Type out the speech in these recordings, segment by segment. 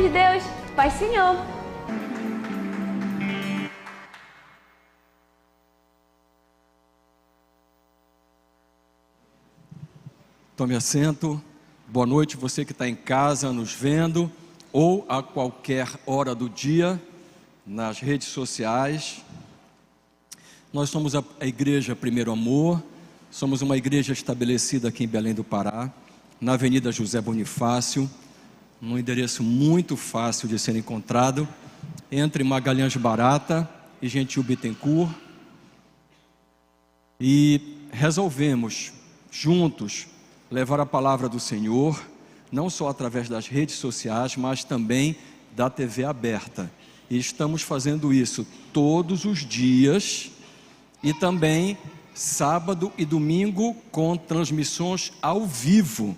de Deus, Pai Senhor. Tome assento. Boa noite, você que está em casa nos vendo, ou a qualquer hora do dia, nas redes sociais. Nós somos a Igreja Primeiro Amor, somos uma igreja estabelecida aqui em Belém do Pará, na Avenida José Bonifácio, num endereço muito fácil de ser encontrado, entre Magalhães Barata e Gentil Bittencourt. E resolvemos, juntos, levar a palavra do Senhor, não só através das redes sociais, mas também da TV aberta. E estamos fazendo isso todos os dias, e também sábado e domingo, com transmissões ao vivo,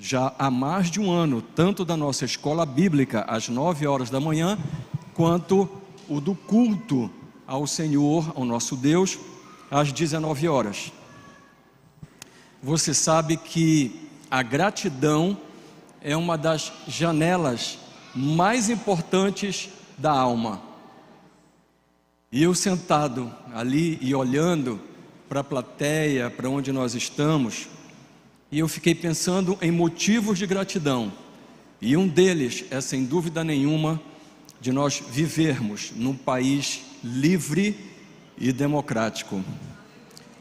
já há mais de um ano, tanto da nossa escola bíblica, às 9 horas da manhã, quanto o do culto ao Senhor, ao nosso Deus, às 19 horas. Você sabe que a gratidão é uma das janelas mais importantes da alma. E eu sentado ali e olhando para a plateia, para onde nós estamos, e eu fiquei pensando em motivos de gratidão. E um deles é, sem dúvida nenhuma, de nós vivermos num país livre e democrático,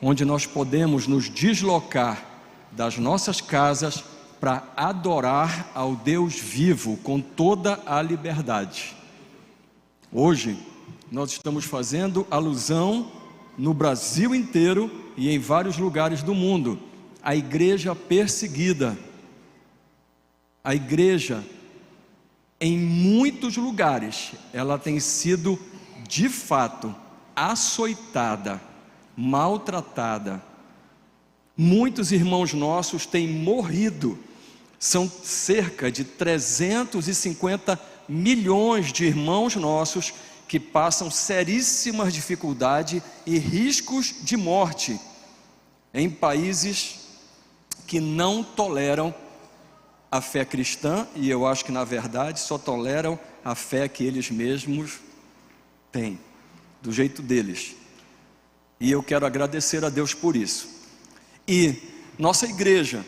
onde nós podemos nos deslocar das nossas casas para adorar ao Deus vivo com toda a liberdade. Hoje, nós estamos fazendo alusão no Brasil inteiro e em vários lugares do mundo, à igreja perseguida. A igreja, em muitos lugares, ela tem sido, de fato, açoitada, maltratada. Muitos irmãos nossos têm morrido. São cerca de 350 milhões de irmãos nossos que passam seríssimas dificuldades e riscos de morte em países que não toleram a fé cristã, e eu acho que na verdade só toleram a fé que eles mesmos têm, do jeito deles. E eu quero agradecer a Deus por isso. E nossa igreja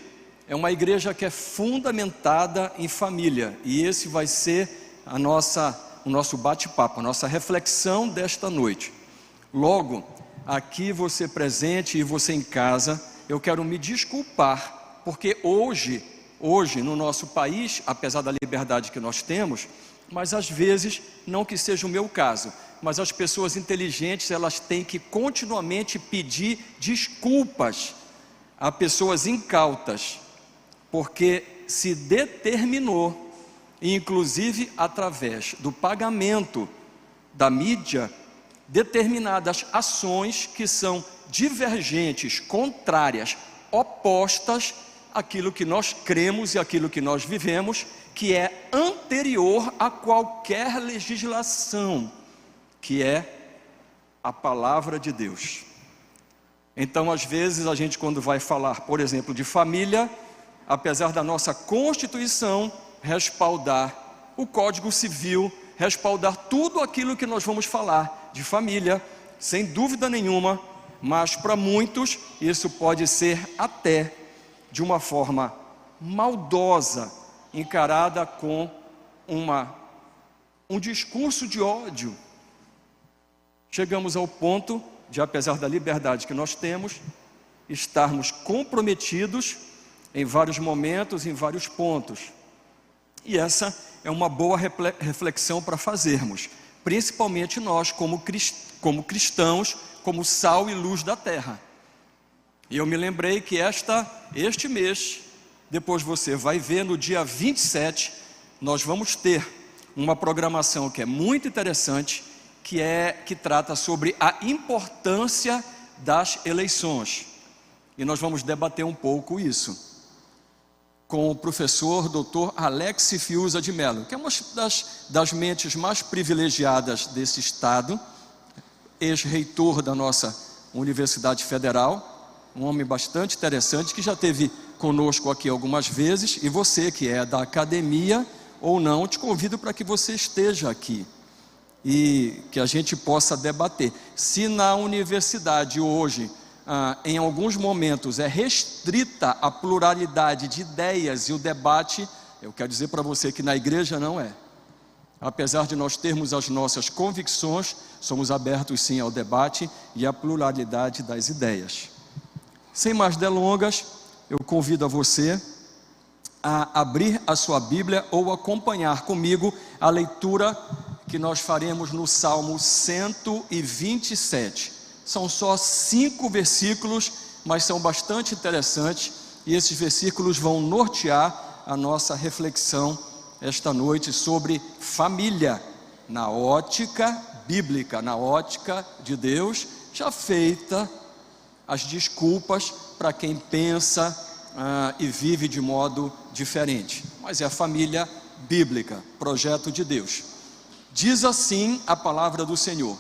é uma igreja que é fundamentada em família, e esse vai ser o nosso bate-papo, a nossa reflexão desta noite. Logo, aqui você presente e você em casa, eu quero me desculpar, porque hoje no nosso país, apesar da liberdade que nós temos, mas às vezes, não que seja o meu caso, mas as pessoas inteligentes, elas têm que continuamente pedir desculpas a pessoas incautas, porque se determinou, inclusive através do pagamento da mídia, determinadas ações que são divergentes, contrárias, opostas àquilo que nós cremos e àquilo que nós vivemos, que é anterior a qualquer legislação, que é a palavra de Deus. Então, às vezes, a gente, quando vai falar, por exemplo, de família, apesar da nossa Constituição respaldar o Código Civil, respaldar tudo aquilo que nós vamos falar de família, sem dúvida nenhuma, mas para muitos isso pode ser até de uma forma maldosa, encarada com um discurso de ódio. Chegamos ao ponto de, apesar da liberdade que nós temos, estarmos comprometidos em vários momentos, em vários pontos. E essa é uma boa reflexão para fazermos, principalmente nós como cristãos, como sal e luz da terra. E eu me lembrei que este mês, depois você vai ver, no dia 27, nós vamos ter uma programação que é muito interessante, que trata sobre a importância das eleições. E nós vamos debater um pouco isso com o professor Dr. Alex Fiuza de Mello, que é uma das mentes mais privilegiadas desse estado, ex-reitor da nossa Universidade Federal, um homem bastante interessante, que já esteve conosco aqui algumas vezes, e você que é da academia, ou não, te convido para que você esteja aqui e que a gente possa debater. Se na universidade hoje, em alguns momentos, é restrita a pluralidade de ideias e o debate, eu quero dizer para você que na igreja não é. Apesar de nós termos as nossas convicções, somos abertos sim ao debate e à pluralidade das ideias. Sem mais delongas, eu convido a você a abrir a sua Bíblia ou acompanhar comigo a leitura que nós faremos no Salmo 127. São só 5 versículos, mas são bastante interessantes, e esses versículos vão nortear a nossa reflexão esta noite sobre família, na ótica bíblica, na ótica de Deus, já feita as desculpas para quem pensa e vive de modo diferente, mas é a família bíblica, projeto de Deus. Diz assim a palavra do Senhor: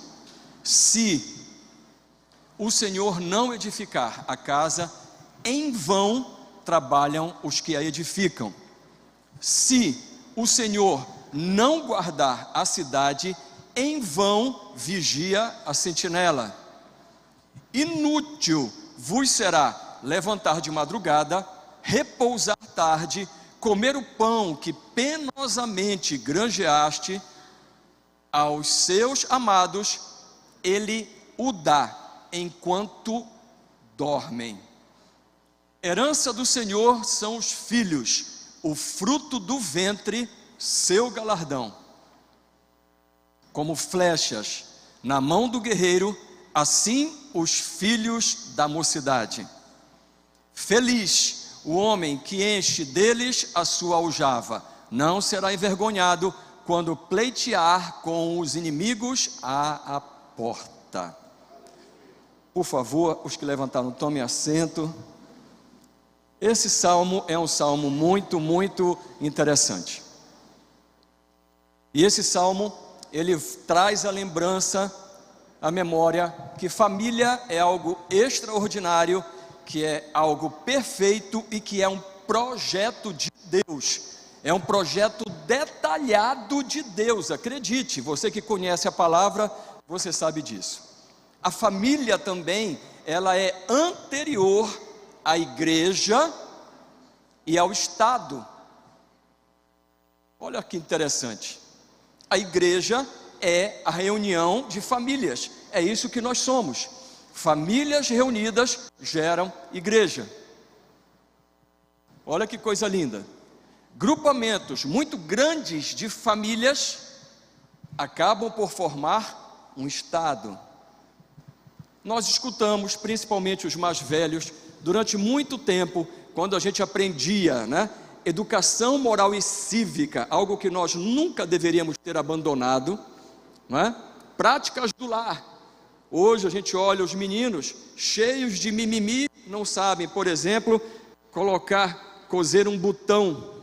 se o Senhor não edificar a casa, em vão trabalham os que a edificam. Se o Senhor não guardar a cidade, em vão vigia a sentinela. Inútil vos será levantar de madrugada, repousar tarde, comer o pão que penosamente granjeaste. Aos seus amados ele o dá enquanto dormem. Herança do Senhor são os filhos, o fruto do ventre, seu galardão. Como flechas na mão do guerreiro, assim os filhos da mocidade. Feliz o homem que enche deles a sua aljava, não será envergonhado quando pleitear com os inimigos à porta. Por favor, os que levantaram, tomem assento. Esse salmo é um salmo muito interessante. E esse salmo, ele traz a lembrança, a memória, que família é algo extraordinário, que é algo perfeito e que é um projeto de Deus. É um projeto detalhado de Deus, acredite, você que conhece a palavra, você sabe disso. A família também, ela é anterior à igreja e ao Estado. Olha que interessante. A igreja é a reunião de famílias, é isso que nós somos. Famílias reunidas geram igreja. Olha que coisa linda. Grupamentos muito grandes de famílias acabam por formar um Estado. Nós escutamos, principalmente os mais velhos, durante muito tempo, quando a gente aprendia, educação moral e cívica, algo que nós nunca deveríamos ter abandonado, práticas do lar. Hoje a gente olha os meninos cheios de mimimi, não sabem, por exemplo, cozer um botão,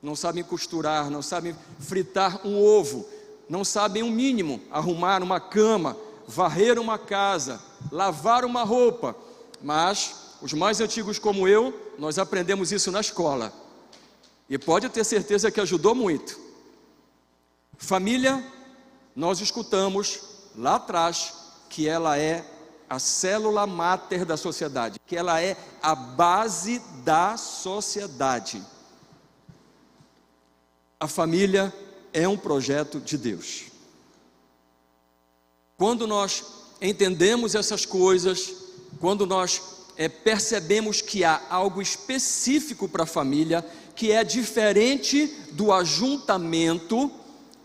não sabem costurar, não sabem fritar um ovo, não sabem o mínimo, arrumar uma cama, varrer uma casa, lavar uma roupa. Mas os mais antigos como eu, nós aprendemos isso na escola, e pode ter certeza que ajudou muito. Família, nós escutamos lá atrás que ela é a célula máter da sociedade, que ela é a base da sociedade. A família é um projeto de Deus. Quando nós entendemos essas coisas, quando nós percebemos que há algo específico para a família, que é diferente do ajuntamento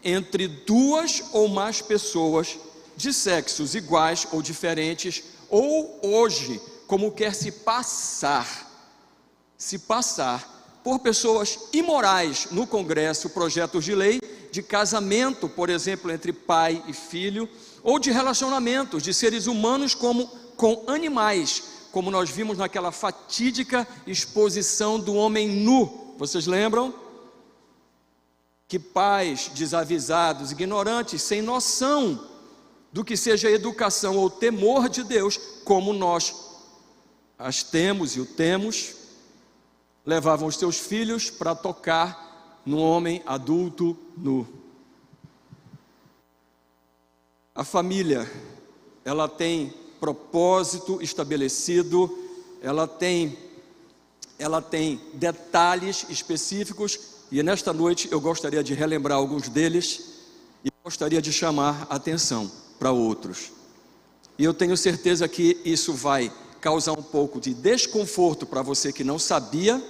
entre 2 ou mais pessoas de sexos iguais ou diferentes, ou hoje, como quer se passar por pessoas imorais no Congresso, projetos de lei de casamento, por exemplo, entre pai e filho, ou de relacionamentos de seres humanos com animais, como nós vimos naquela fatídica exposição do homem nu. Vocês lembram? Que pais desavisados, ignorantes, sem noção do que seja educação ou temor de Deus, como nós as temos e o temos, levavam os seus filhos para tocar no homem adulto nu. A família, ela tem propósito estabelecido, ela tem detalhes específicos, e nesta noite eu gostaria de relembrar alguns deles e gostaria de chamar a atenção para outros. E eu tenho certeza que isso vai causar um pouco de desconforto para você que não sabia,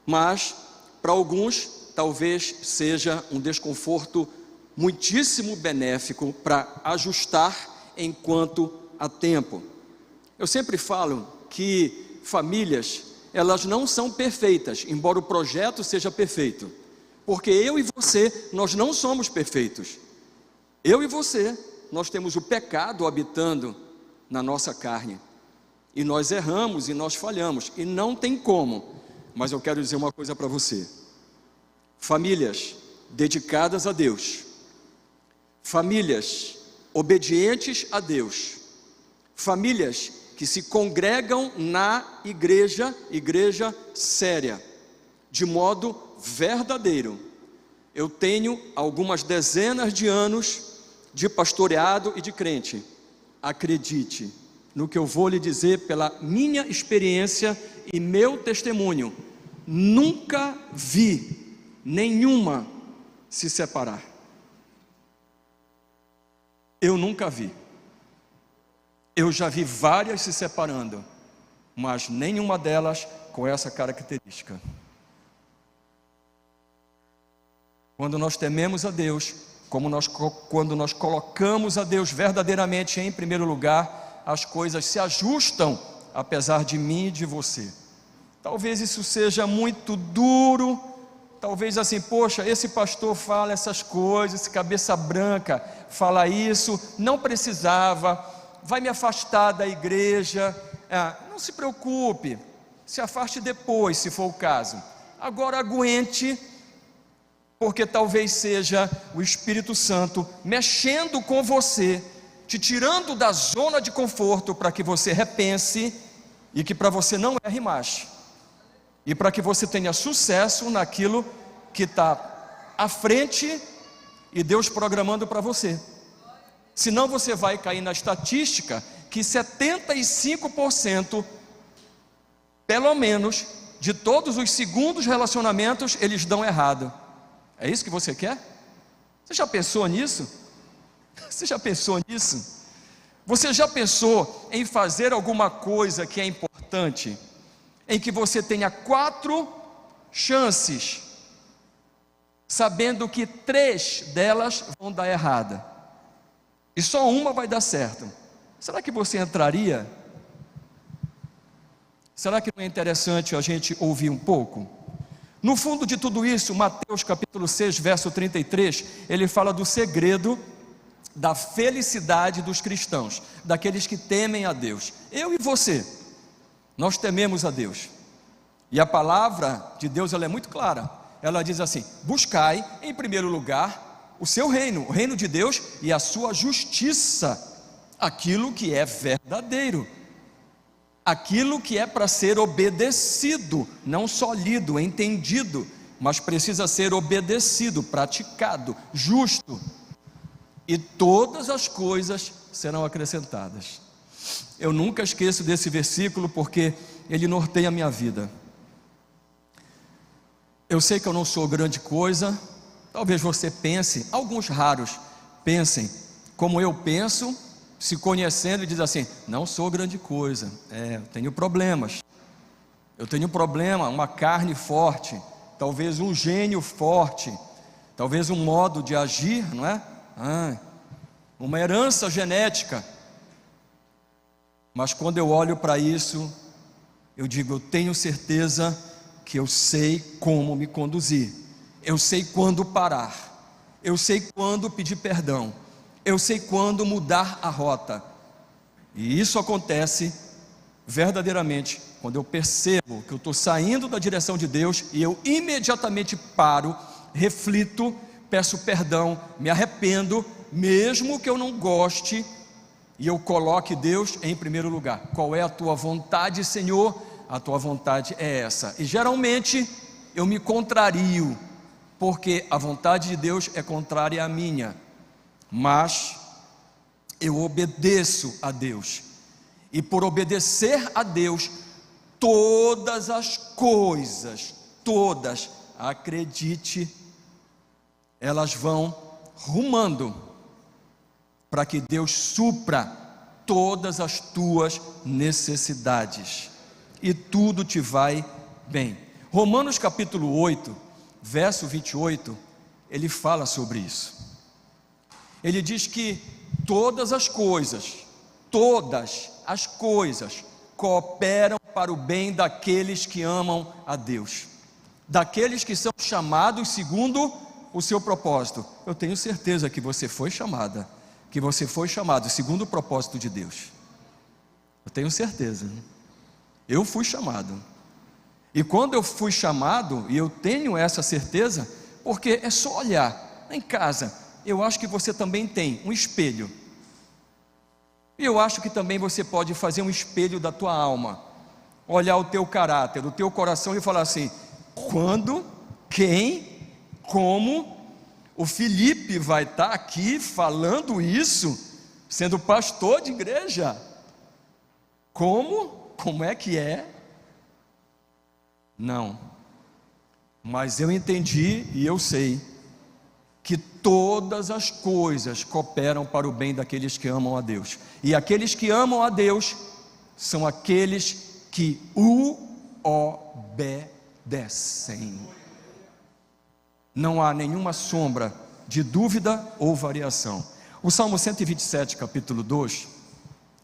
mas para alguns talvez seja um desconforto muitíssimo benéfico para ajustar enquanto há tempo. Eu sempre falo que famílias, elas não são perfeitas, embora o projeto seja perfeito, porque eu e você, nós não somos perfeitos. Eu e você, nós temos o pecado habitando na nossa carne, e nós erramos e nós falhamos, e não tem como. Mas eu quero dizer uma coisa para você: famílias dedicadas a Deus, famílias obedientes a Deus, famílias que se congregam na igreja séria, de modo verdadeiro. Eu tenho algumas dezenas de anos de pastoreado e de crente. Acredite no que eu vou lhe dizer pela minha experiência e meu testemunho: nunca vi nenhuma se separar. Eu nunca vi. Eu já vi várias se separando, mas nenhuma delas com essa característica. Quando nós tememos a Deus, quando nós colocamos a Deus verdadeiramente em primeiro lugar, as coisas se ajustam, apesar de mim e de você. Talvez isso seja muito duro, talvez assim, poxa, esse pastor fala essas coisas, esse cabeça branca fala isso, não precisava, vai me afastar da igreja. Não se preocupe, se afaste depois, se for o caso. Agora aguente, porque talvez seja o Espírito Santo mexendo com você, te tirando da zona de conforto, para que você repense e que para você não erre mais, e para que você tenha sucesso naquilo que está à frente e Deus programando para você. Senão você vai cair na estatística que 75%, pelo menos, de todos os segundos relacionamentos, eles dão errado. É isso que você quer? Você já pensou nisso? Você já pensou nisso? Você já pensou em fazer alguma coisa que é importante, em que você tenha 4 chances, sabendo que 3 delas vão dar errada, e só uma vai dar certo? Será que você entraria? Será que não é interessante a gente ouvir um pouco? No fundo de tudo isso, Mateus capítulo 6, verso 33, ele fala do segredo da felicidade dos cristãos, daqueles que temem a Deus. Eu e você, nós tememos a Deus, e a palavra de Deus, ela é muito clara. Ela diz assim: buscai em primeiro lugar o seu reino, o reino de Deus e a sua justiça, aquilo que é verdadeiro, aquilo que é para ser obedecido, não só lido, entendido, mas precisa ser obedecido, praticado, justo, e todas as coisas serão acrescentadas. Eu nunca esqueço desse versículo, porque ele norteia a minha vida. Eu sei que eu não sou grande coisa, talvez você pense, alguns raros pensem como eu penso, se conhecendo, e diz assim: não sou grande coisa, eu tenho problemas, eu tenho problema, uma carne forte, talvez um gênio forte, talvez um modo de agir, não é? Uma herança genética. Mas quando eu olho para isso, eu digo: eu tenho certeza que eu sei como me conduzir, eu sei quando parar, eu sei quando pedir perdão, eu sei quando mudar a rota. E isso acontece verdadeiramente quando eu percebo que eu estou saindo da direção de Deus, e eu imediatamente paro, reflito, peço perdão, me arrependo, mesmo que eu não goste, e eu coloque Deus em primeiro lugar. Qual é a tua vontade, Senhor? A tua vontade é essa. E geralmente eu me contrario, porque a vontade de Deus é contrária à minha, mas eu obedeço a Deus, e por obedecer a Deus, todas as coisas, todas, acredite, elas vão rumando para que Deus supra todas as tuas necessidades, e tudo te vai bem. Romanos capítulo 8, verso 28, ele fala sobre isso. Ele diz que todas as coisas cooperam para o bem daqueles que amam a Deus, daqueles que são chamados segundo o seu propósito. Eu tenho certeza que você foi chamada, que você foi chamado segundo o propósito de Deus. Eu tenho certeza. Eu fui chamado. E quando eu fui chamado, e eu tenho essa certeza, porque é só olhar em casa. Eu acho que você também tem um espelho. E eu acho que também você pode fazer um espelho da tua alma, olhar o teu caráter, o teu coração e falar assim: quando, quem, como o Felipe vai estar aqui falando isso, sendo pastor de igreja? Como é que é? Não, mas eu entendi e eu sei que todas as coisas cooperam para o bem daqueles que amam a Deus, e aqueles que amam a Deus são aqueles que o obedecem. Não há nenhuma sombra de dúvida ou variação. O Salmo 127, capítulo 2,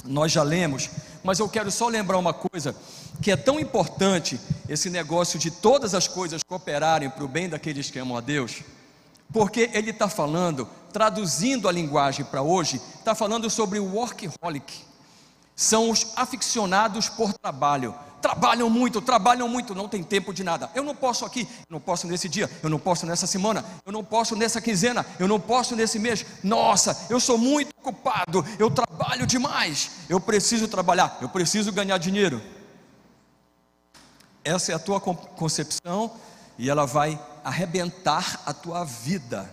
nós já lemos, mas eu quero só lembrar uma coisa, que é tão importante, esse negócio de todas as coisas cooperarem para o bem daqueles que amam a Deus, porque ele está falando, traduzindo a linguagem para hoje, está falando sobre o workaholic. São os aficionados por trabalho. Trabalham muito, não tem tempo de nada. Eu não posso aqui, eu não posso nesse dia, eu não posso nessa semana, eu não posso nessa quinzena, eu não posso nesse mês. Nossa, eu sou muito ocupado, eu trabalho demais, eu preciso trabalhar, eu preciso ganhar dinheiro. Essa é a tua concepção, e ela vai arrebentar a tua vida.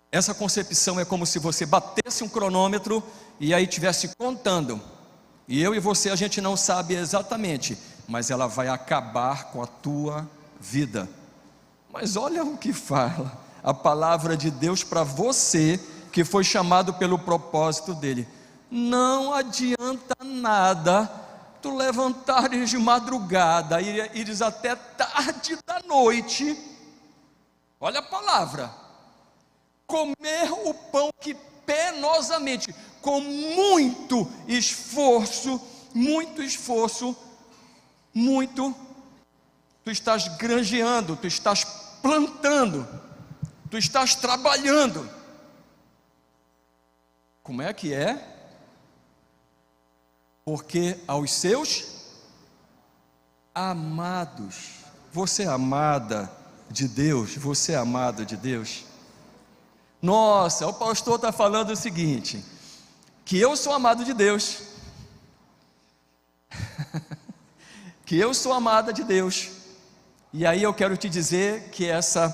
Essa concepção é como se você batesse um cronômetro e aí estivesse contando, e eu e você, a gente não sabe exatamente, mas ela vai acabar com a tua vida. Mas olha o que fala a palavra de Deus para você, que foi chamado pelo propósito dele. Não adianta nada tu levantares de madrugada, ires até tarde da noite, olha a palavra, comer o pão que penosamente, com muito esforço, tu estás granjeando, tu estás plantando, tu estás trabalhando. Como é que é? Porque aos seus amados, você é amada de Deus, você é amado de Deus. Nossa, o pastor está falando o seguinte, que eu sou amado de Deus, que eu sou amada de Deus, e aí eu quero te dizer que essa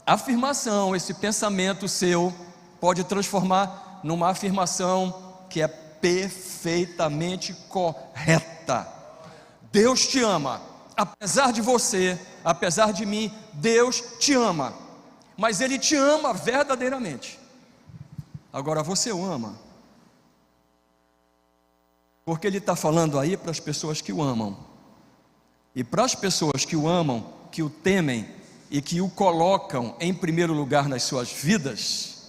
afirmação, esse pensamento seu, pode transformar numa afirmação que é perfeitamente correta. Deus te ama, apesar de você, apesar de mim, Deus te ama, mas Ele te ama verdadeiramente. Agora você o ama, porque Ele está falando aí para as pessoas que o amam, e para as pessoas que o amam, que o temem e que o colocam em primeiro lugar nas suas vidas,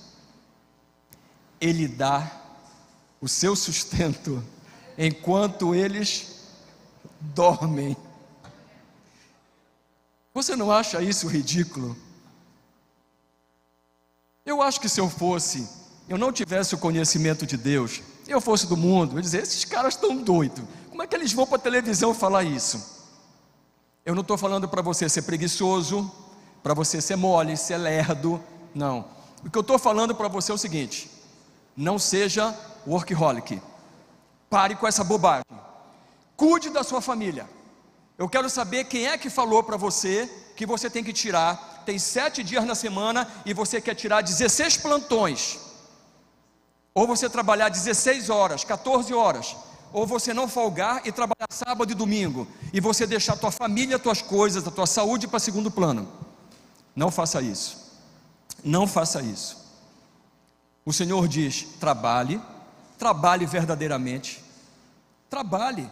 Ele dá o seu sustento enquanto eles dormem. Você não acha isso ridículo? Eu acho que se eu não tivesse o conhecimento de Deus, eu fosse do mundo, eu ia dizer, esses caras estão doidos, como é que eles vão para a televisão falar isso? Eu não estou falando para você ser preguiçoso, para você ser mole, ser lerdo, não. O que eu estou falando para você é o seguinte: não seja workaholic, pare com essa bobagem, cuide da sua família. Eu quero saber quem é que falou para você que você tem que tirar tem 7 dias na semana e você quer tirar 16 plantões, ou você trabalhar 16 horas, 14 horas, ou você não folgar e trabalhar sábado e domingo, e você deixar a tua família, as tuas coisas, a tua saúde para segundo plano. Não faça isso. Não faça isso. O Senhor diz: trabalhe, trabalhe verdadeiramente, trabalhe,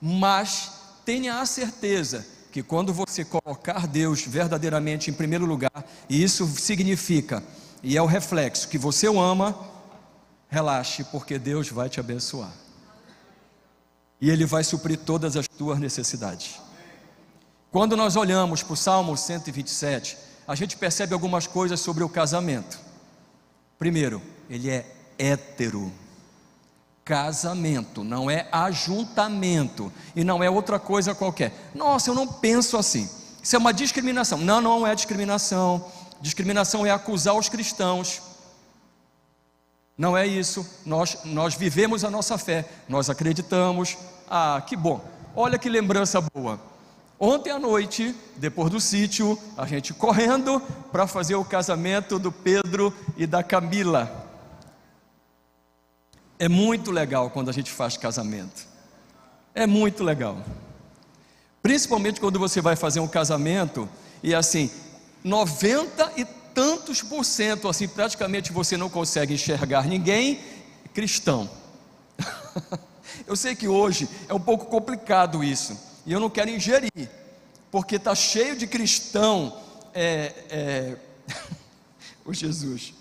mas tenha a certeza que quando você colocar Deus verdadeiramente em primeiro lugar, e isso significa, e é o reflexo, que você o ama, relaxe, porque Deus vai te abençoar. E Ele vai suprir todas as tuas necessidades. Quando nós olhamos para o Salmo 127, a gente percebe algumas coisas sobre o casamento. Primeiro, ele é hétero. Casamento, não é ajuntamento, e não é outra coisa qualquer. Nossa, eu não penso assim. Isso é uma discriminação. Não, não é discriminação. Discriminação é acusar os cristãos. Não é isso. Nós vivemos a nossa fé, nós acreditamos. Ah, que bom. Olha que lembrança boa. Ontem à noite, depois do sítio, a gente correndo para fazer o casamento do Pedro e da Camila. É muito legal quando a gente faz casamento. É muito legal. Principalmente quando você vai fazer um casamento e assim, 90 e tantos por cento, assim, praticamente você não consegue enxergar ninguém cristão. Eu sei que hoje é um pouco complicado isso, e eu não quero ingerir, porque está cheio de cristão, o Jesus.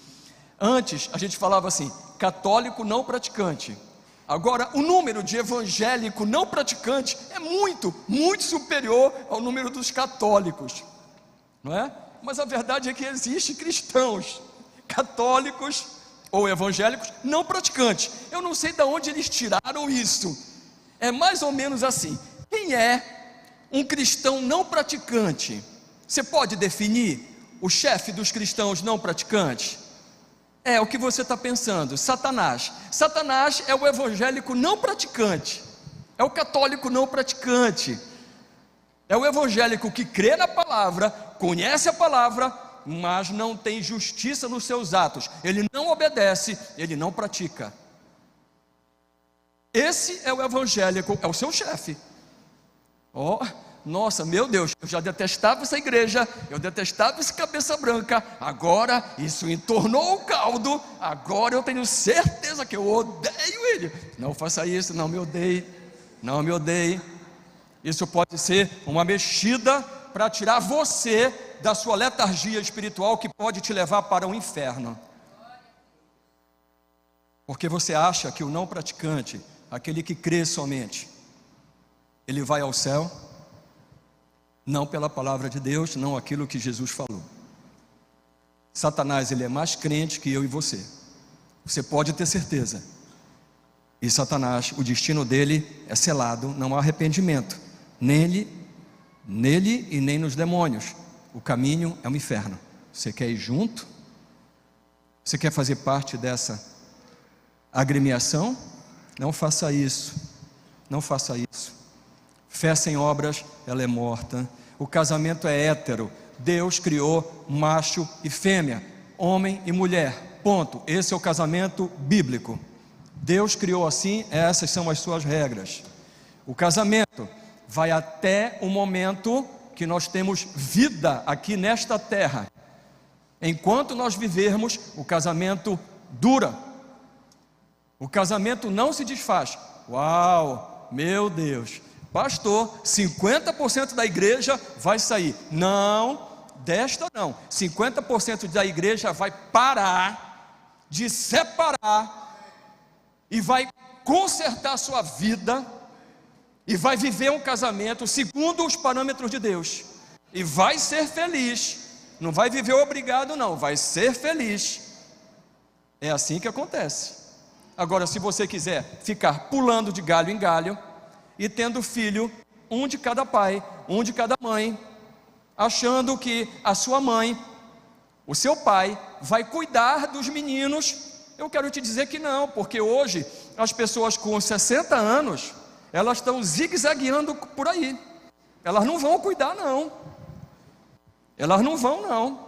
Antes a gente falava assim, católico não praticante. Agora o número de evangélico não praticante é muito, muito superior ao número dos católicos, não é? Mas a verdade é que existem cristãos católicos ou evangélicos não praticantes. Eu não sei de onde eles tiraram isso. É mais ou menos assim. Quem é um cristão não praticante? Você pode definir o chefe dos cristãos não praticantes? É o que você está pensando, Satanás. Satanás é o evangélico não praticante, é o católico não praticante, é o evangélico que crê na palavra, conhece a palavra, mas não tem justiça nos seus atos. Ele não obedece, ele não pratica. Esse é o evangélico, é o seu chefe. Oh, nossa, meu Deus, eu já detestava essa igreja, eu detestava esse cabeça branca, agora isso entornou o caldo, agora eu tenho certeza que eu odeio ele. Não faça isso, não me odeie, não me odeie. Isso pode ser uma mexida para tirar você da sua letargia espiritual, que pode te levar para o inferno. Porque você acha que o não praticante, aquele que crê somente, ele vai ao céu? Não pela palavra de Deus, não aquilo que Jesus falou. Satanás, ele é mais crente que eu e você. Você pode ter certeza. E Satanás, o destino dele é selado, não há arrependimento. Nele e nem nos demônios. O caminho é o inferno. Você quer ir junto? Você quer fazer parte dessa agremiação? Não faça isso. Não faça isso. Fé sem obras, ela é morta. O casamento é hétero. Deus criou macho e fêmea, homem e mulher, ponto. Esse é o casamento bíblico. Deus criou assim, essas são as suas regras. O casamento vai até o momento que nós temos vida aqui nesta terra. Enquanto nós vivermos, o casamento dura. O casamento não se desfaz. Uau, meu Deus, pastor, 50% da igreja vai sair. Não, desta não. 50% da igreja vai parar de separar e vai consertar a sua vida e vai viver um casamento segundo os parâmetros de Deus e vai ser feliz. Não vai viver obrigado não, vai ser feliz. É assim que acontece. Agora, se você quiser ficar pulando de galho em galho e tendo filho, um de cada pai, um de cada mãe, achando que a sua mãe, o seu pai, vai cuidar dos meninos, eu quero te dizer que não, porque hoje as pessoas com 60 anos, elas estão zigue-zagueando por aí, elas não vão cuidar não. Elas não vão, não.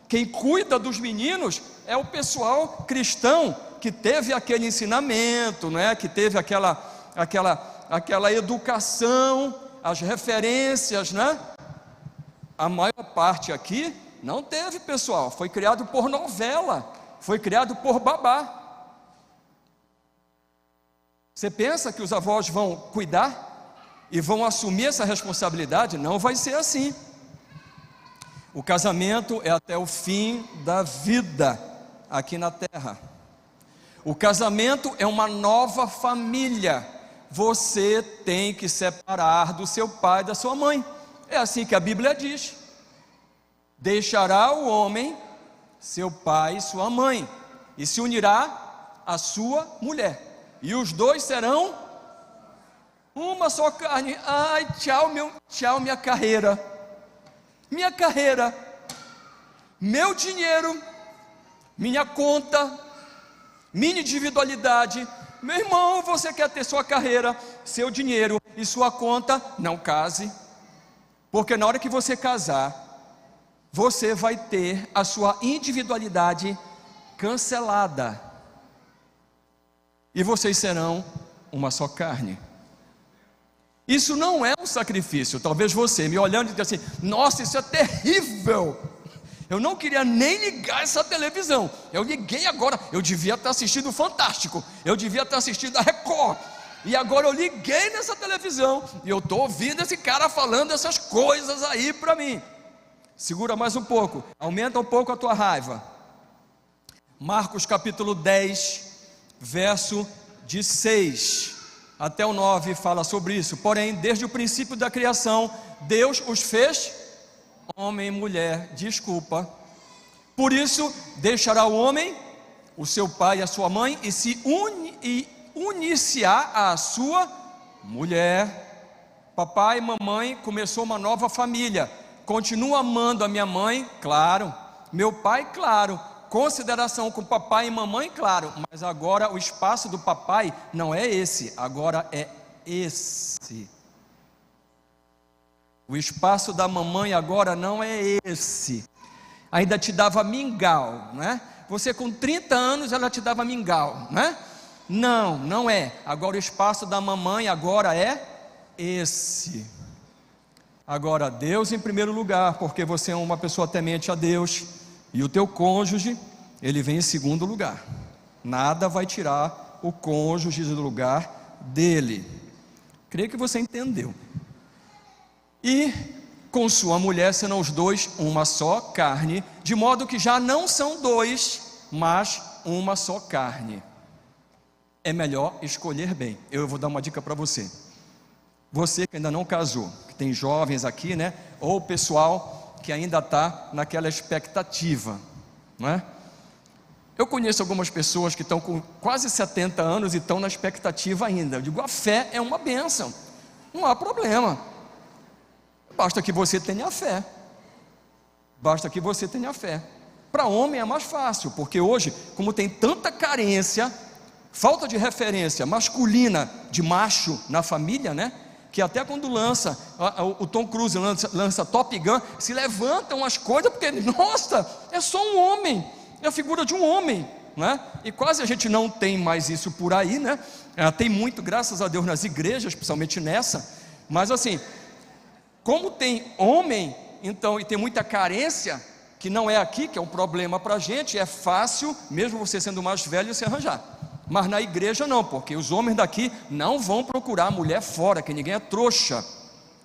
Quem cuida dos meninos é o pessoal cristão que teve aquele ensinamento, né? Que teve aquela educação, as referências, né? A maior parte aqui não teve, pessoal. Foi criado por novela, foi criado por babá. Você pensa que os avós vão cuidar e vão assumir essa responsabilidade? Não vai ser assim. O casamento é até o fim da vida aqui na terra. O casamento é uma nova família. Você tem que separar do seu pai e da sua mãe. É assim que a Bíblia diz: deixará o homem seu pai e sua mãe, e se unirá à sua mulher, e os dois serão uma só carne. Ai, tchau minha carreira, meu dinheiro, minha conta, minha individualidade. Meu irmão, você quer ter sua carreira, seu dinheiro e sua conta? Não case, porque na hora que você casar, você vai ter a sua individualidade cancelada, e vocês serão uma só carne. Isso não é um sacrifício. Talvez você me olhando e diga assim: nossa, isso é terrível, eu não queria nem ligar essa televisão, eu liguei agora, eu devia estar assistindo o Fantástico, eu devia estar assistindo a Record, e agora eu liguei nessa televisão, e eu estou ouvindo esse cara falando essas coisas aí para mim. Segura mais um pouco, aumenta um pouco a tua raiva. Marcos capítulo 10, verso de 6 até o 9 fala sobre isso. Porém, desde o princípio da criação, Deus os fez homem e mulher. Por isso, deixará o homem o seu pai e a sua mãe, e se unir-se-á à sua mulher. Papai e mamãe começou uma nova família. Continuo amando a minha mãe, claro, meu pai, claro, consideração com papai e mamãe, claro, mas agora o espaço do papai não é esse, agora é esse. O espaço da mamãe agora não é esse. Ainda te dava mingau, né? Você com 30 anos ela te dava mingau, né? Não, não é. Agora o espaço da mamãe agora é esse. Agora, Deus em primeiro lugar, porque você é uma pessoa temente a Deus, e o teu cônjuge, ele vem em segundo lugar. Nada vai tirar o cônjuge do lugar dele. Creio que você entendeu. E com sua mulher serão os dois uma só carne, de modo que já não são dois, mas uma só carne. É melhor escolher bem. Eu vou dar uma dica para você. Você que ainda não casou, que tem jovens aqui, né? Ou o pessoal que ainda está naquela expectativa, não é? Eu conheço algumas pessoas que estão com quase 70 anos e estão na expectativa ainda. Eu digo, a fé é uma bênção, não há problema. Basta que você tenha fé. Basta que você tenha fé. Para homem é mais fácil, porque hoje, como tem tanta carência, falta de referência masculina de macho na família, né? Que até quando lança, o Tom Cruise lança Top Gun, se levantam as coisas, porque, nossa, é só um homem, é a figura de um homem, né? E quase a gente não tem mais isso por aí, né? Tem muito, graças a Deus, nas igrejas, principalmente nessa, mas assim, como tem homem, então, e tem muita carência, que não é aqui, que é um problema para a gente, é fácil, mesmo você sendo mais velho, se arranjar. Mas na igreja não, porque os homens daqui não vão procurar a mulher fora, que ninguém é trouxa,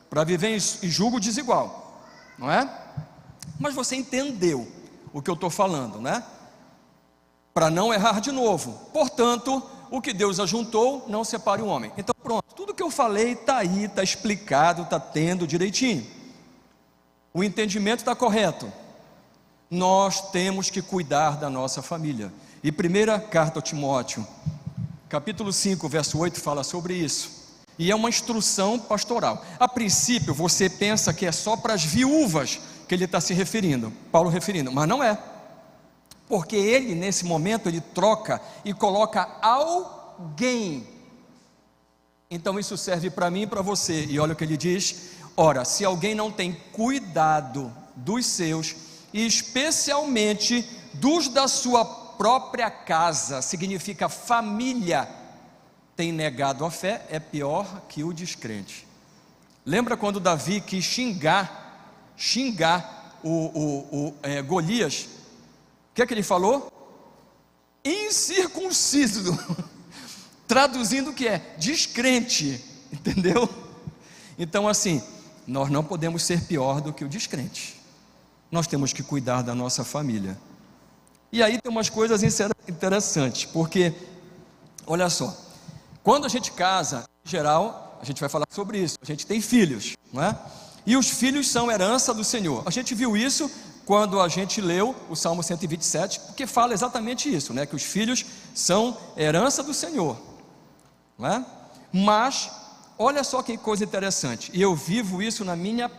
para viver em julgo desigual, não é? Mas você entendeu o que eu estou falando, né? Para não errar de novo. Portanto, o que Deus ajuntou, não separe o homem. Então pronto, tudo que eu falei está aí, está explicado, está tendo direitinho. O entendimento está correto. Nós temos que cuidar da nossa família. E primeira carta ao Timóteo, capítulo 5, verso 8, fala sobre isso. E é uma instrução pastoral. A princípio você pensa que é só para as viúvas que ele está se referindo, Paulo referindo, mas não é. Porque ele nesse momento ele troca e coloca alguém. Então isso serve para mim e para você. E olha o que ele diz: ora, se alguém não tem cuidado dos seus, e especialmente dos da sua própria casa, significa família, tem negado a fé, é pior que o descrente. Lembra quando Davi quis xingar Golias? O que é que ele falou? Incircunciso. Traduzindo o que é? Descrente, entendeu? Então assim, nós não podemos ser pior do que o descrente. Nós temos que cuidar da nossa família. E aí tem umas coisas interessantes, porque, olha só, quando a gente casa, em geral, a gente vai falar sobre isso, a gente tem filhos, não é? E os filhos são herança do Senhor. A gente viu isso quando a gente leu o Salmo 127, porque fala exatamente isso, né? Que os filhos são herança do Senhor, não é? Mas, olha só que coisa interessante, e eu vivo isso na minha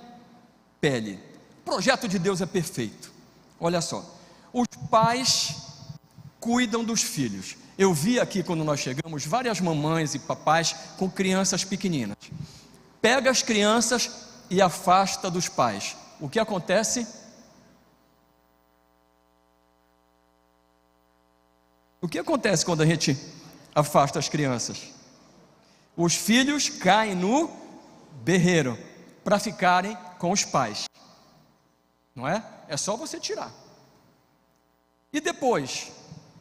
pele. O projeto de Deus é perfeito. Olha só, os pais cuidam dos filhos. Eu vi aqui quando nós chegamos várias mamães e papais com crianças pequeninas. Pega as crianças e afasta dos pais. O que acontece? O que acontece quando a gente afasta as crianças? Os filhos caem no berreiro para ficarem com os pais, não é? É só você tirar. E depois,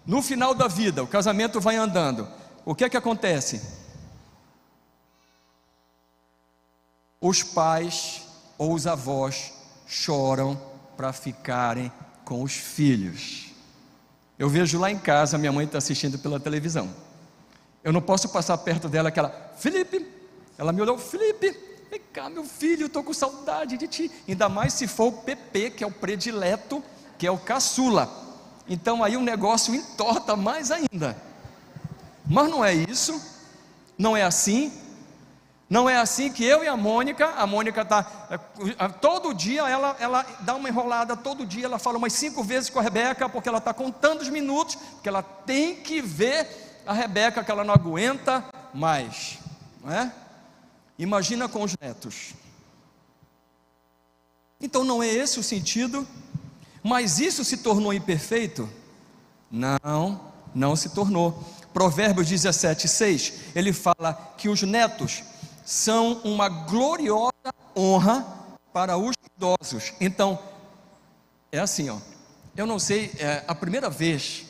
no final da vida, o casamento vai andando, o que é que acontece? Os pais ou os avós choram para ficarem com os filhos. Eu vejo lá em casa, minha mãe está assistindo pela televisão. Eu não posso passar perto dela, aquela, Felipe, ela me olhou, Felipe, vem cá meu filho, eu estou com saudade de ti. Ainda mais se for o Pepe, que é o predileto, que é o caçula. Então aí o negócio entorta mais ainda. Mas não é isso, não é assim. Não é assim que eu e a Mônica está, todo dia ela dá uma enrolada, todo dia ela fala umas 5 vezes com a Rebeca, porque ela está contando os minutos, porque ela tem que ver a Rebeca, que ela não aguenta mais, não é? Imagina com os netos. Então não é esse o sentido, mas isso se tornou imperfeito? Não se tornou. Provérbios 17:6, ele fala que os netos são uma gloriosa honra para os idosos. Então, é assim, ó, eu não sei, a primeira vez,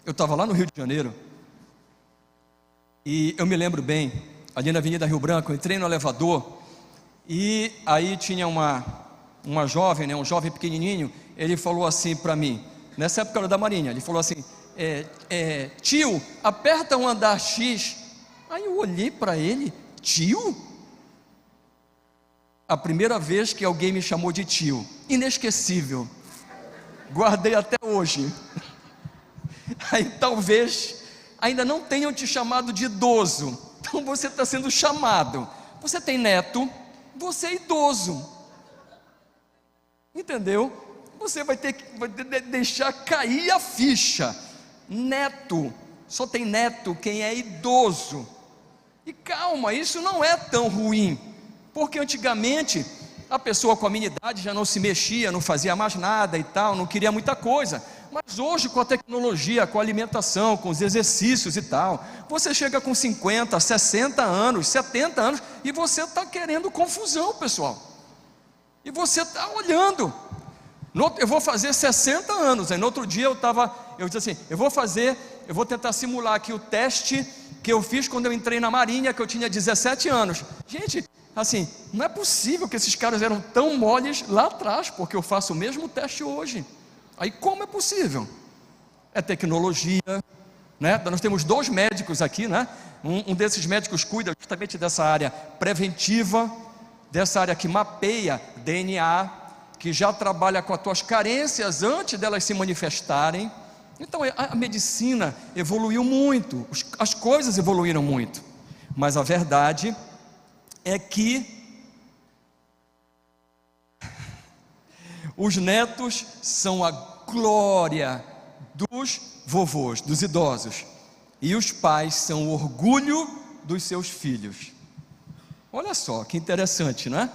eu estava lá no Rio de Janeiro, e eu me lembro bem, ali na Avenida Rio Branco, eu entrei no elevador, e aí tinha uma jovem, né, um jovem pequenininho, ele falou assim para mim, nessa época era da Marinha, ele falou assim, tio, aperta um andar X. Aí eu olhei para ele, tio? A primeira vez que alguém me chamou de tio, inesquecível, guardei até hoje. Aí talvez ainda não tenham te chamado de idoso, então você está sendo chamado, você tem neto, você é idoso, entendeu? Você vai ter que deixar cair a ficha. Neto, só tem neto quem é idoso. E calma, isso não é tão ruim, porque antigamente a pessoa com a minha idade já não se mexia, não fazia mais nada e tal, não queria muita coisa. Mas hoje, com a tecnologia, com a alimentação, com os exercícios e tal, você chega com 50, 60 anos, 70 anos, e você está querendo confusão, pessoal. E você está olhando. Eu vou fazer 60 anos. Aí no outro dia eu disse assim, eu vou tentar simular aqui o teste que eu fiz quando eu entrei na Marinha, que eu tinha 17 anos. Gente, assim, não é possível que esses caras eram tão moles lá atrás, porque eu faço o mesmo teste hoje. Aí como é possível? É tecnologia, né? Nós temos 2 médicos aqui, né? Um desses médicos cuida justamente dessa área preventiva, dessa área que mapeia DNA, que já trabalha com as tuas carências antes delas se manifestarem. Então a medicina evoluiu muito, as coisas evoluíram muito, mas a verdade é que os netos são a glória dos vovôs, dos idosos, e os pais são o orgulho dos seus filhos. Olha só que interessante, não é?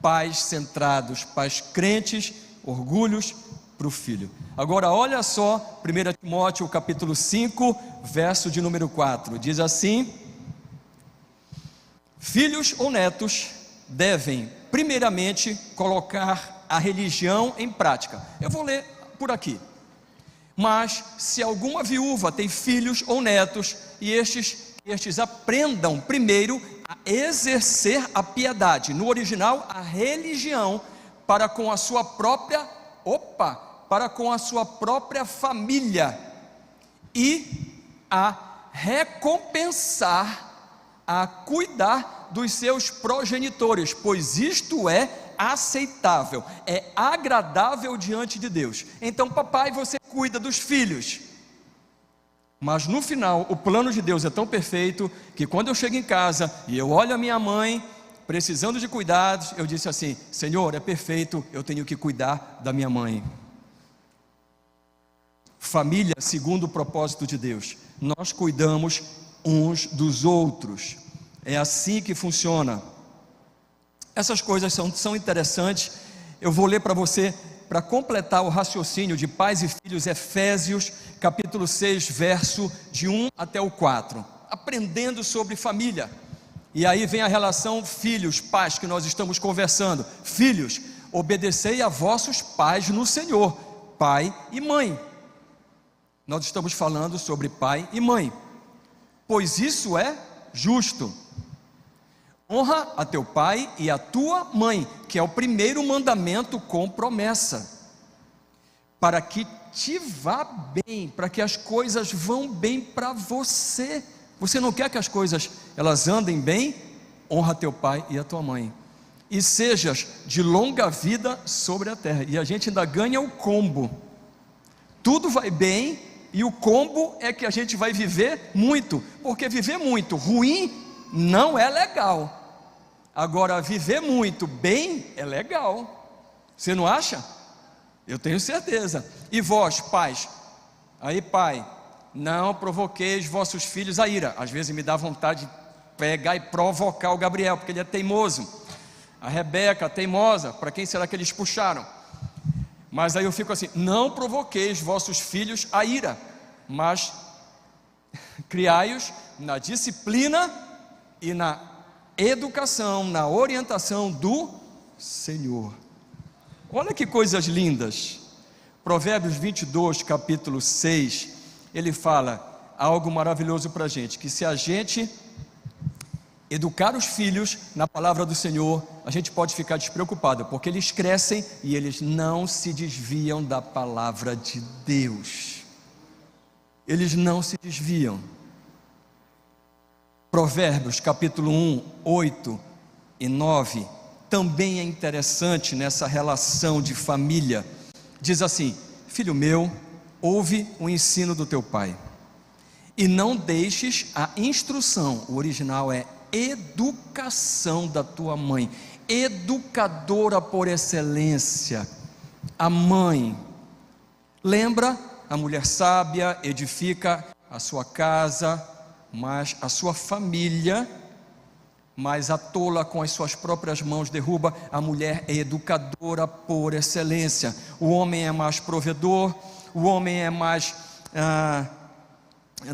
Pais centrados, pais crentes orgulhos para o filho. Agora olha só, 1 Timóteo capítulo 5, verso de número 4, diz assim: filhos ou netos devem primeiramente colocar a religião em prática. Eu vou ler por aqui. Mas se alguma viúva tem filhos ou netos, e estes aprendam primeiro a exercer a piedade, no original a religião, para com a sua própria família, e a recompensar, a cuidar dos seus progenitores, pois isto é aceitável, é agradável diante de Deus. Então, papai, você cuida dos filhos, mas no final o plano de Deus é tão perfeito que quando eu chego em casa e eu olho a minha mãe precisando de cuidados, eu disse assim: Senhor, é perfeito, eu tenho que cuidar da minha mãe. Família segundo o propósito de Deus, nós cuidamos uns dos outros, é assim que funciona. Essas coisas são interessantes. Eu vou ler para você, para completar o raciocínio de pais e filhos, Efésios capítulo 6, verso de 1 até o 4, aprendendo sobre família. E aí vem a relação filhos, pais, que nós estamos conversando. Filhos, obedecei a vossos pais no Senhor, pai e mãe. Nós estamos falando sobre pai e mãe, pois isso é justo. Honra a teu pai e a tua mãe, que é o primeiro mandamento com promessa, para que te vá bem, para que as coisas vão bem para você. Você não quer que as coisas elas andem bem? Honra teu pai e a tua mãe, e sejas de longa vida sobre a terra. E a gente ainda ganha o combo. Tudo vai bem, e o combo é que a gente vai viver muito, porque viver muito ruim não é legal. Agora, viver muito bem é legal. Você não acha? Eu tenho certeza. E vós, pais, aí pai, não provoqueis vossos filhos a ira. Às vezes me dá vontade de pegar e provocar o Gabriel, porque ele é teimoso. A Rebeca, teimosa, para quem será que eles puxaram? Mas aí eu fico assim: não provoqueis vossos filhos a ira, mas criai-os na disciplina e na educação, na orientação do Senhor. Olha que coisas lindas. Provérbios 22, capítulo 6, ele fala algo maravilhoso para a gente, que se a gente educar os filhos na palavra do Senhor, a gente pode ficar despreocupado, porque eles crescem e eles não se desviam da palavra de Deus. Eles não se desviam. Provérbios capítulo 1, 8 e 9, também é interessante nessa relação de família. Diz assim: filho meu, ouve o ensino do teu pai, e não deixes a instrução, o original é educação, da tua mãe. Educadora por excelência, a mãe. Lembra, a mulher sábia edifica a sua casa, mas a sua família, mas a tola com as suas próprias mãos derruba. A mulher é educadora por excelência. O homem é mais provedor, o homem é mais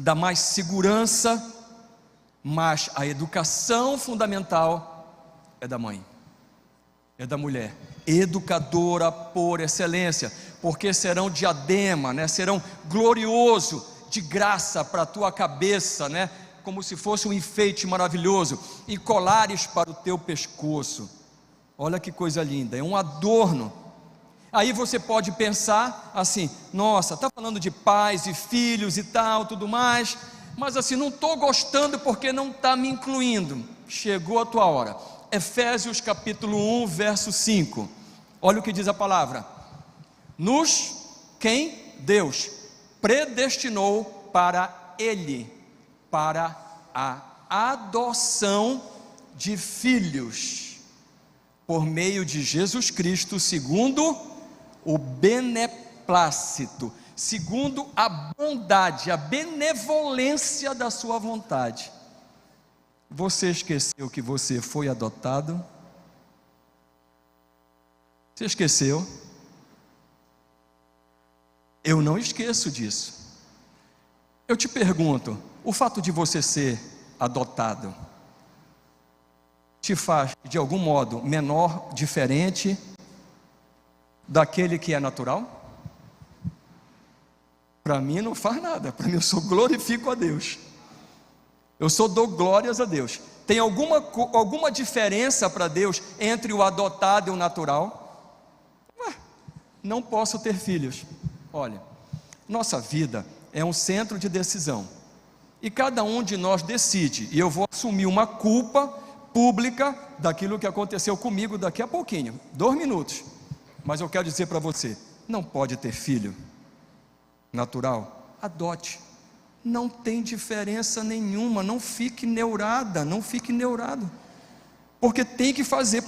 dá mais segurança, mas a educação fundamental é da mãe, é da mulher, educadora por excelência, porque serão diadema, né? Serão glorioso de graça para a tua cabeça, né? Como se fosse um enfeite maravilhoso, e colares para o teu pescoço. Olha que coisa linda, é um adorno. Aí você pode pensar assim: nossa, está falando de pais e filhos e tal, tudo mais, mas assim, não estou gostando porque não está me incluindo. Chegou a tua hora. Efésios capítulo 1, verso 5, olha o que diz a palavra: quem? Deus predestinou para Ele, para a adoção de filhos, por meio de Jesus Cristo, segundo o beneplácito, segundo a bondade, a benevolência da sua vontade. Você esqueceu que você foi adotado? Você esqueceu? Eu não esqueço disso. Eu te pergunto, o fato de você ser adotado te faz, de algum modo, menor, diferente daquele que é natural? Para mim não faz nada. Para mim eu só glorifico a Deus. Eu só dou glórias a Deus. Tem alguma diferença para Deus entre o adotado e o natural? Não posso ter filhos. Olha, nossa vida é um centro de decisão. E cada um de nós decide. E eu vou assumir uma culpa pública daquilo que aconteceu comigo daqui a pouquinho. 2 minutos. Mas eu quero dizer para você, não pode ter filho natural, adote. Não tem diferença nenhuma. Não fique neurada, não fique neurado. Porque tem que fazer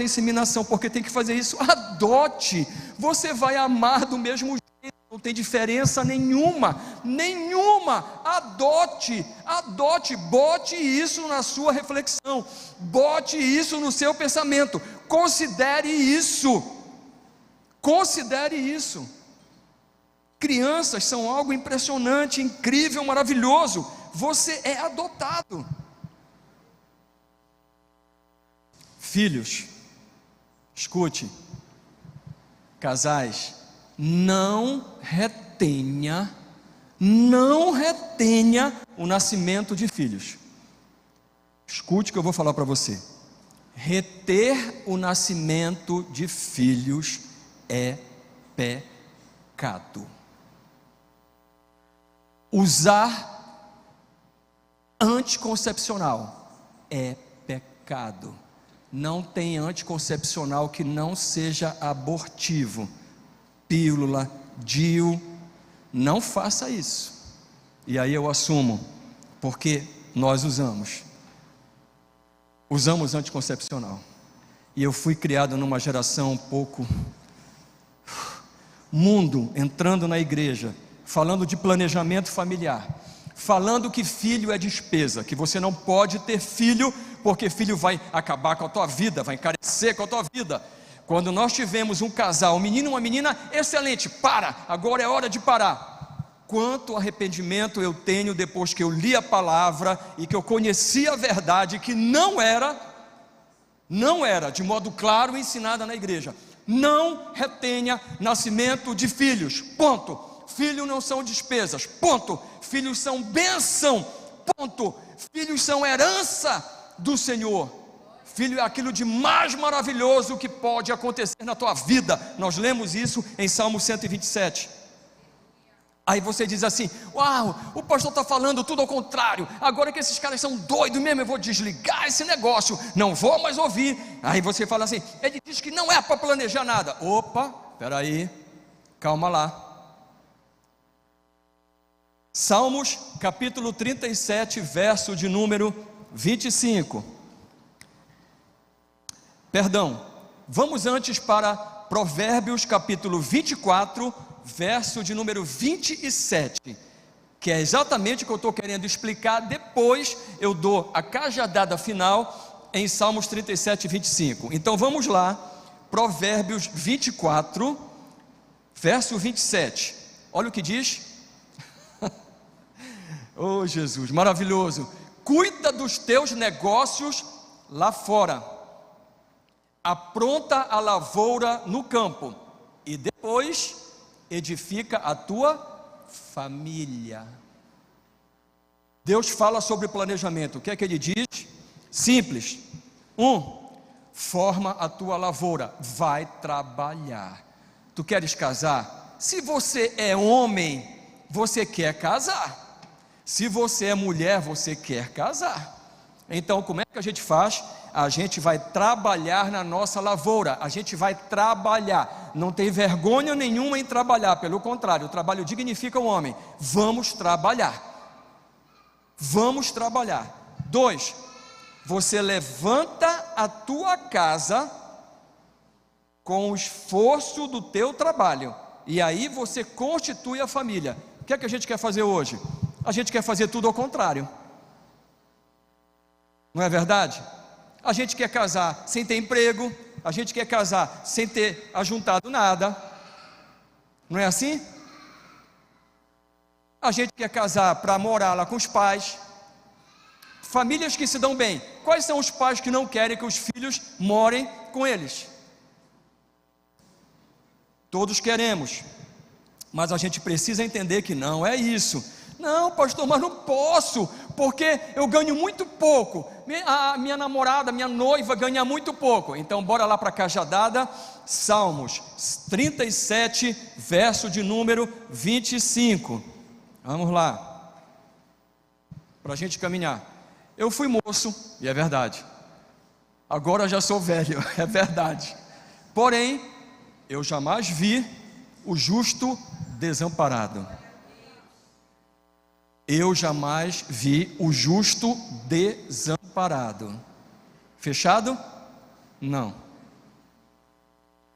inseminação, porque tem que fazer isso. Adote, você vai amar do mesmo jeito, não tem diferença nenhuma, adote, bote isso na sua reflexão, bote isso no seu pensamento, considere isso. Crianças são algo impressionante, incrível, maravilhoso. Você é adotado. Filhos, escute, casais, não retenha o nascimento de filhos. Escute o que eu vou falar para você. Reter o nascimento de filhos é pecado. Usar anticoncepcional é pecado. Não tem anticoncepcional que não seja abortivo. Pílula, DIU, não faça isso. E aí eu assumo, porque nós usamos anticoncepcional. E eu fui criado numa geração um pouco mundo, entrando na igreja, falando de planejamento familiar, falando que filho é despesa, que você não pode ter filho, porque filho vai acabar com a tua vida, vai encarecer com a tua vida. Quando nós tivemos um casal, um menino e uma menina, excelente, agora é hora de parar. Quanto arrependimento eu tenho depois que eu li a palavra e que eu conheci a verdade, que não era de modo claro ensinada na igreja. Não retenha nascimento de filhos, ponto. Filhos não são despesas, ponto. Filhos são bênção, ponto. Filhos são herança do Senhor. Filho é aquilo de mais maravilhoso que pode acontecer na tua vida. Nós lemos isso em Salmo 127. Aí você diz assim: uau, o pastor está falando tudo ao contrário. Agora que esses caras são doidos mesmo, eu vou desligar esse negócio, não vou mais ouvir. Aí você fala assim: ele diz que não é para planejar nada. Opa, peraí, calma lá. Salmos capítulo 37, verso de número 25. Perdão, vamos antes para Provérbios capítulo 24, verso de número 27, que é exatamente o que eu estou querendo explicar. Depois eu dou a cajadada final em Salmos 37, 25. Então vamos lá, Provérbios 24, verso 27. Olha o que diz. Oh Jesus, maravilhoso. Cuida dos teus negócios lá fora, apronta a lavoura no campo, e depois edifica a tua família. Deus fala sobre planejamento. O que é que ele diz? Simples. 1. Forma a tua lavoura, vai trabalhar. Tu queres casar? Se você é homem, você quer casar. Se você é mulher, você quer casar. Então como é que a gente faz? A gente vai trabalhar na nossa lavoura, a gente vai trabalhar, não tem vergonha nenhuma em trabalhar, pelo contrário, o trabalho dignifica o homem. Vamos trabalhar. 2, você levanta a tua casa com o esforço do teu trabalho, e aí você constitui a família. O que é que a gente quer fazer hoje? A gente quer fazer tudo ao contrário, não é verdade? A gente quer casar sem ter emprego, a gente quer casar sem ter ajuntado nada, não é assim? A gente quer casar para morar lá com os pais. Famílias que se dão bem. Quais são os pais que não querem que os filhos morem com eles? Todos queremos, mas a gente precisa entender que não é isso. Não, pastor, mas não posso, porque eu ganho muito pouco. A minha namorada, minha noiva ganha muito pouco. Então bora lá para a cajadada. Salmos 37, verso de número 25. Vamos lá, para a gente caminhar. Eu fui moço, e é verdade. Agora já sou velho, é verdade. Porém, eu jamais vi o justo desamparado. Eu jamais vi o justo desamparado. Fechado? Não.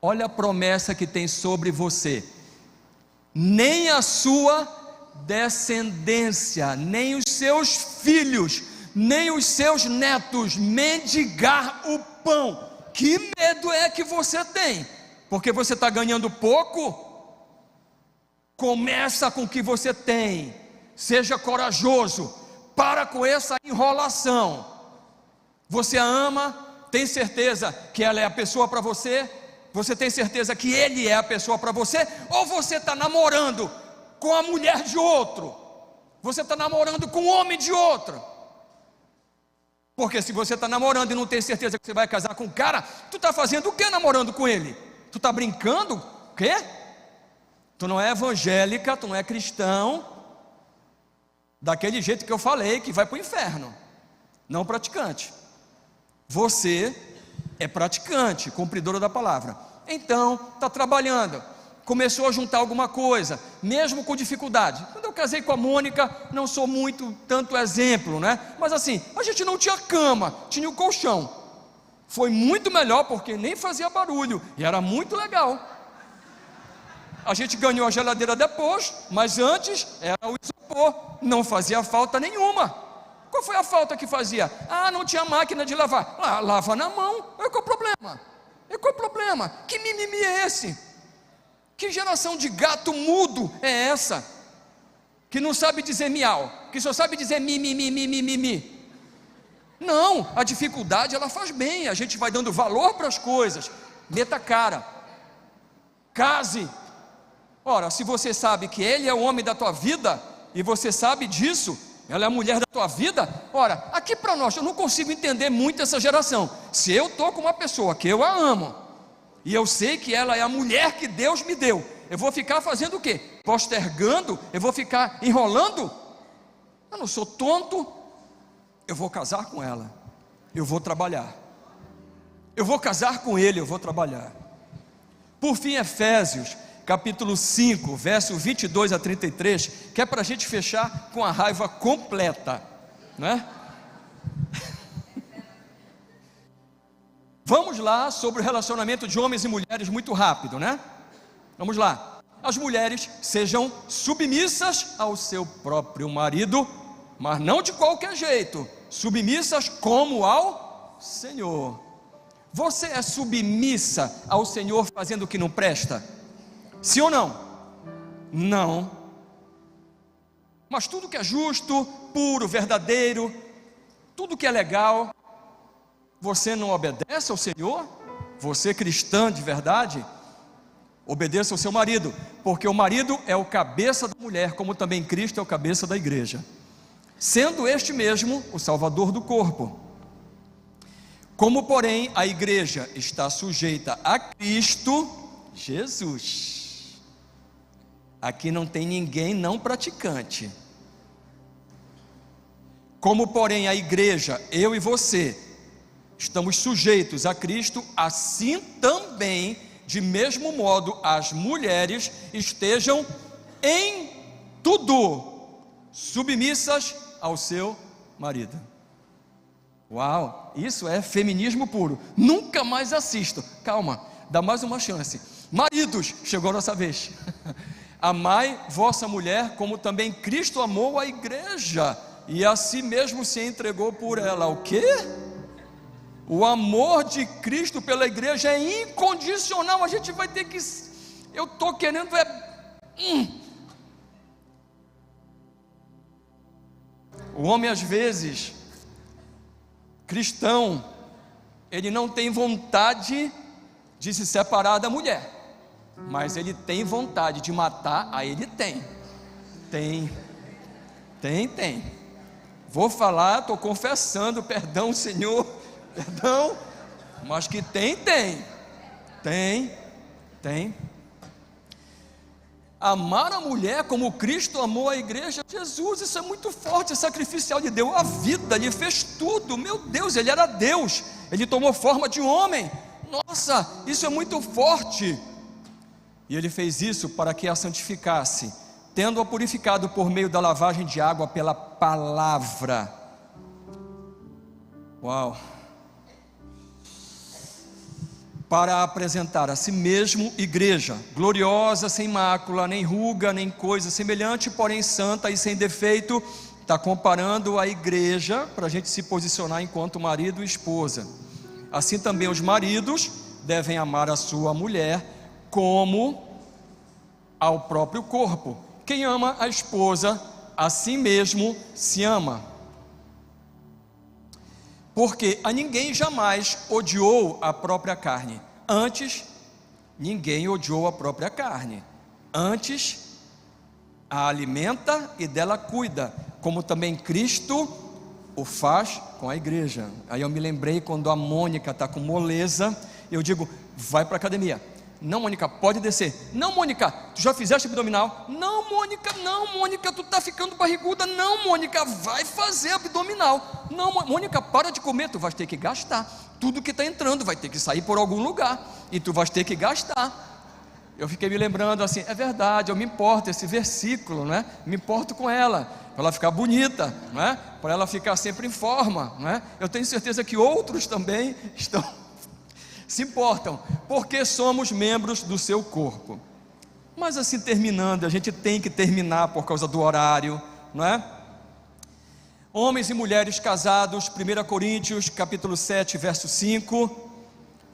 Olha a promessa que tem sobre você. Nem a sua descendência, nem os seus filhos, nem os seus netos mendigar o pão. Que medo é que você tem? Porque você está ganhando pouco? Começa com o que você tem. Seja corajoso. Para com essa enrolação. Você a ama? Tem certeza que ela é a pessoa para você? Você tem certeza que ele é a pessoa para você? Ou você está namorando com a mulher de outro? Você está namorando com o homem de outro? Porque se você está namorando e não tem certeza que você vai casar com o cara, tu está fazendo o que namorando com ele? Tu está brincando? O quê? Tu não é evangélica, tu não é cristão, daquele jeito que eu falei, que vai para o inferno. Não praticante. Você é praticante, cumpridora da palavra. Então, está trabalhando, começou a juntar alguma coisa, mesmo com dificuldade. Quando eu casei com a Mônica, não sou muito tanto exemplo, né? Mas assim, a gente não tinha cama, tinha o colchão. Foi muito melhor porque nem fazia barulho e era muito legal. A gente ganhou a geladeira depois, mas antes era o isopor, não fazia falta nenhuma. Qual foi a falta que fazia? Ah, não tinha máquina de lavar. Ah, lava na mão. Qual é o problema? Qual é o problema? Que mimimi é esse? Que geração de gato mudo é essa? Que não sabe dizer miau, que só sabe dizer mi. Não, a dificuldade ela faz bem, a gente vai dando valor para as coisas. Meta a cara. Case. Ora, se você sabe que ele é o homem da tua vida, e você sabe disso, ela é a mulher da tua vida, ora, aqui para nós, eu não consigo entender muito essa geração. Se eu estou com uma pessoa que eu a amo, e eu sei que ela é a mulher que Deus me deu, eu vou ficar fazendo o quê? Postergando? Eu vou ficar enrolando? Eu não sou tonto. Eu vou casar com ela, eu vou trabalhar. Eu vou casar com ele, eu vou trabalhar. Por fim, Efésios capítulo 5, verso 22 a 33, que é para a gente fechar com a raiva completa, né? Vamos lá sobre o relacionamento de homens e mulheres muito rápido, né? Vamos lá. As mulheres sejam submissas ao seu próprio marido, mas não de qualquer jeito, submissas como ao Senhor. Você é submissa ao Senhor fazendo o que não presta? Sim ou não? Não. Mas tudo que é justo, puro, verdadeiro, tudo que é legal, você não obedece ao Senhor? Você cristã de verdade, obedeça ao seu marido, porque o marido é o cabeça da mulher, como também Cristo é o cabeça da igreja, sendo este mesmo o Salvador do corpo. Como porém a igreja está sujeita a Cristo Jesus, aqui não tem ninguém não praticante. Como porém a igreja, eu e você, estamos sujeitos a Cristo, assim também, de mesmo modo, as mulheres estejam em tudo submissas ao seu marido. Uau, isso é feminismo puro. Nunca mais assisto. Calma, dá mais uma chance. Maridos, chegou a nossa vez. Amai vossa mulher como também Cristo amou a igreja e a si mesmo se entregou por ela. O quê? O amor de Cristo pela igreja é incondicional. A gente vai ter que... Eu estou querendo O homem, às vezes, cristão, ele não tem vontade de se separar da mulher, mas ele tem vontade de matar. Aí ele tem. Vou falar, estou confessando, perdão, Senhor, perdão, mas que tem. Amar a mulher como Cristo amou a igreja. Jesus, isso é muito forte, é sacrificial. Ele deu a vida, ele fez tudo. Meu Deus, ele era Deus, ele tomou forma de homem. Nossa, isso é muito forte. E ele fez isso para que a santificasse, tendo-a purificado por meio da lavagem de água pela palavra. Uau! Para apresentar a si mesmo igreja, gloriosa, sem mácula, nem ruga, nem coisa semelhante, porém santa e sem defeito. Está comparando a igreja, para a gente se posicionar enquanto marido e esposa. Assim também os maridos devem amar a sua mulher como ao próprio corpo. Quem ama a esposa, a si mesmo se ama. Porque a ninguém jamais odiou a própria carne. Antes, ninguém odiou a própria carne. Antes, a alimenta e dela cuida, como também Cristo o faz com a igreja. Aí eu me lembrei quando a Mônica está com moleza, eu digo, vai para a academia. Não, Mônica, pode descer. Não, Mônica, tu já fizeste abdominal? Não, Mônica, tu está ficando barriguda. Não, Mônica, vai fazer abdominal. Não, Mônica, para de comer, tu vais ter que gastar. Tudo que está entrando vai ter que sair por algum lugar, e tu vais ter que gastar. Eu fiquei me lembrando assim, é verdade, eu me importo, esse versículo, né? Me importo com ela, para ela ficar bonita, né? Para ela ficar sempre em forma, né? Eu tenho certeza que outros também se importam, porque somos membros do seu corpo. Mas assim, terminando, a gente tem que terminar por causa do horário, não é? Homens e mulheres casados, 1 Coríntios capítulo 7, verso 5,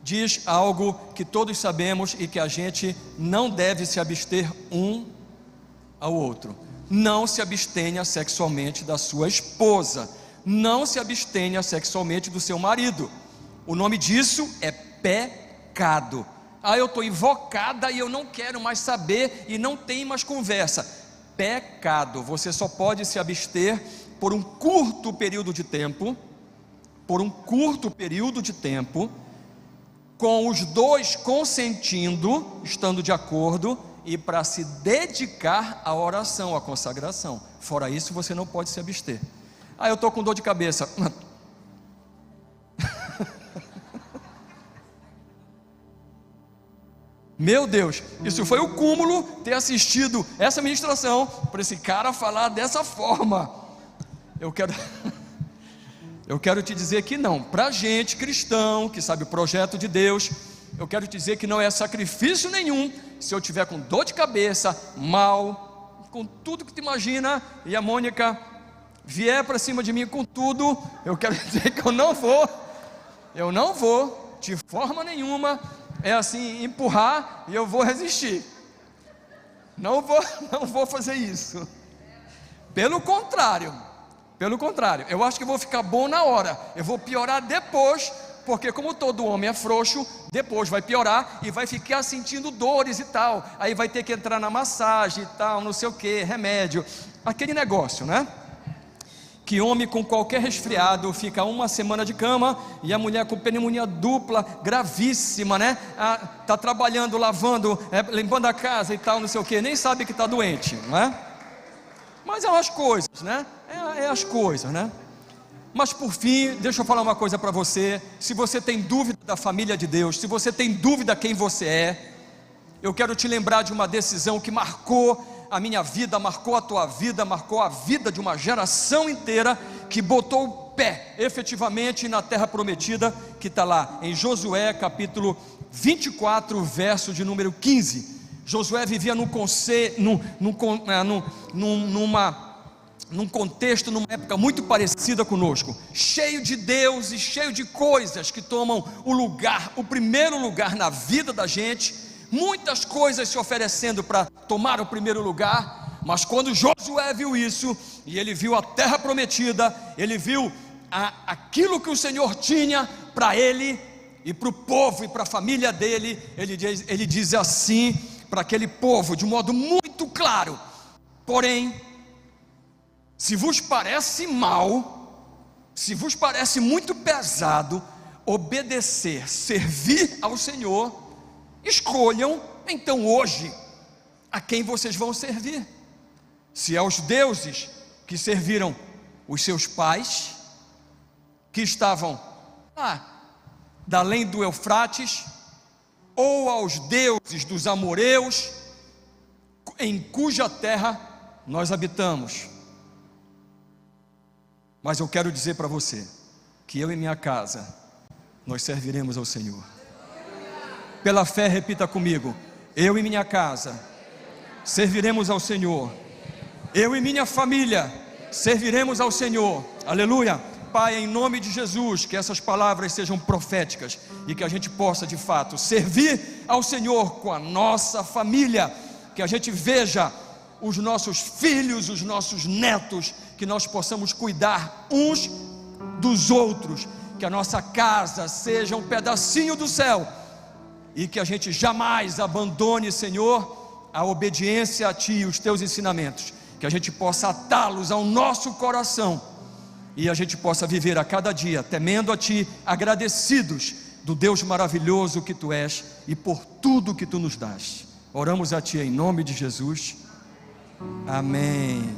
diz algo que todos sabemos e que a gente não deve se abster um ao outro. Não se abstenha sexualmente da sua esposa, não se abstenha sexualmente do seu marido. O nome disso é pecado. Eu estou invocada e eu não quero mais saber e não tem mais conversa. Pecado. Você só pode se abster por um curto período de tempo, com os dois consentindo, estando de acordo, e para se dedicar à oração, à consagração. Fora isso, você não pode se abster. Eu estou com dor de cabeça. Meu Deus, isso foi o cúmulo, ter assistido essa ministração, para esse cara falar dessa forma. Eu quero te dizer que não, para gente cristão, que sabe o projeto de Deus, eu quero te dizer que não é sacrifício nenhum, se eu tiver com dor de cabeça, mal, com tudo que tu imagina, e a Mônica vier para cima de mim com tudo, eu quero dizer que eu não vou, de forma nenhuma, é assim, empurrar e eu vou resistir. Não vou fazer isso. Pelo contrário, eu acho que eu vou ficar bom na hora, eu vou piorar depois, porque como todo homem é frouxo, depois vai piorar e vai ficar sentindo dores e tal, aí vai ter que entrar na massagem e tal, não sei o que, remédio, aquele negócio, né? Que homem com qualquer resfriado fica uma semana de cama, e a mulher com pneumonia dupla, gravíssima, né? Está trabalhando, lavando, limpando a casa e tal, não sei o que, nem sabe que está doente, não é? Mas é as coisas, né? É as coisas, né? Mas por fim, deixa eu falar uma coisa para você. Se você tem dúvida da família de Deus, se você tem dúvida quem você é, eu quero te lembrar de uma decisão que marcou a minha vida, marcou a tua vida, marcou a vida de uma geração inteira, que botou o pé efetivamente na terra prometida, que está lá em Josué capítulo 24, verso de número 15. Josué vivia num contexto, numa época muito parecida conosco, cheio de Deus e cheio de coisas que tomam o primeiro lugar na vida da gente, muitas coisas se oferecendo para tomar o primeiro lugar, Mas quando Josué viu isso, e ele viu a terra prometida, ele viu aquilo que o Senhor tinha para ele, e para o povo, e para a família dele, ele diz assim para aquele povo, de modo muito claro: porém, se vos parece mal, se vos parece muito pesado obedecer, servir ao Senhor, escolham então hoje a quem vocês vão servir. Se aos deuses que serviram os seus pais, que estavam lá da além do Eufrates, ou aos deuses dos amorreus, em cuja terra nós habitamos. Mas eu quero dizer para você que eu e minha casa, nós serviremos ao Senhor. Pela fé, repita comigo: eu e minha casa serviremos ao Senhor. Eu e minha família serviremos ao Senhor. Aleluia. Pai, em nome de Jesus, que essas palavras sejam proféticas e que a gente possa de fato servir ao Senhor com a nossa família, que a gente veja os nossos filhos, os nossos netos, que nós possamos cuidar uns dos outros, que a nossa casa seja um pedacinho do céu, e que a gente jamais abandone, Senhor, a obediência a Ti e os Teus ensinamentos, que a gente possa atá-los ao nosso coração, e a gente possa viver a cada dia temendo a Ti, agradecidos do Deus maravilhoso que Tu és e por tudo que Tu nos dás. Oramos a Ti em nome de Jesus. Amém.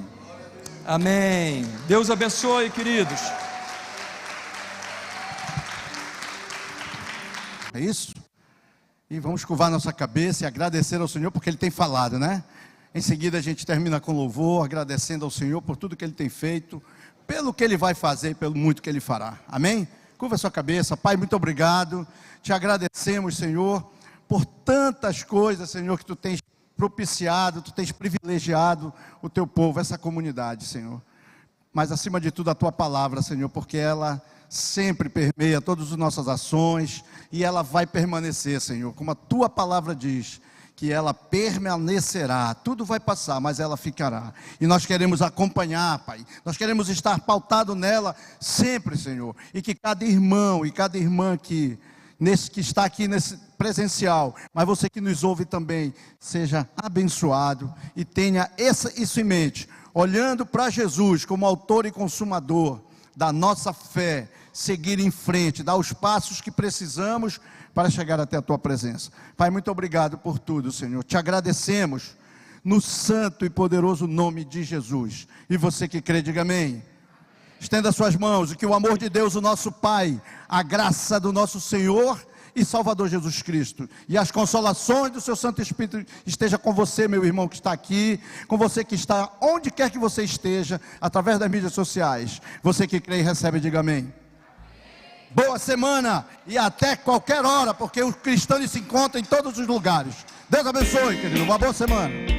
Amém. Deus abençoe, queridos. É isso? E vamos curvar nossa cabeça e agradecer ao Senhor porque Ele tem falado, né? Em seguida a gente termina com louvor, agradecendo ao Senhor por tudo que Ele tem feito, pelo que Ele vai fazer e pelo muito que Ele fará. Amém? Curva a sua cabeça. Pai, muito obrigado. Te agradecemos, Senhor, por tantas coisas, Senhor, que Tu tens propiciado, Tu tens privilegiado o Teu povo, essa comunidade, Senhor. Mas acima de tudo a Tua palavra, Senhor, porque ela sempre permeia todas as nossas ações e ela vai permanecer, Senhor, como a Tua palavra diz, que ela permanecerá. Tudo vai passar, mas ela ficará. E nós queremos acompanhar, Pai. Nós queremos estar pautado nela sempre, Senhor. E que cada irmão e cada irmã que está aqui nesse presencial, mas você que nos ouve também, seja abençoado e tenha isso em mente, olhando para Jesus como autor e consumador da nossa fé, seguir em frente, dar os passos que precisamos para chegar até a Tua presença. Pai, muito obrigado por tudo, Senhor. Te agradecemos no santo e poderoso nome de Jesus. E você que crê, diga amém. Estenda suas mãos e que o amor de Deus, o nosso Pai, a graça do nosso Senhor e Salvador Jesus Cristo e as consolações do seu Santo Espírito esteja com você, meu irmão que está aqui, com você que está onde quer que você esteja, através das mídias sociais. Você que crê e recebe, diga amém. Boa semana e até qualquer hora, porque os cristãos se encontram em todos os lugares. Deus abençoe, querido. Uma boa semana.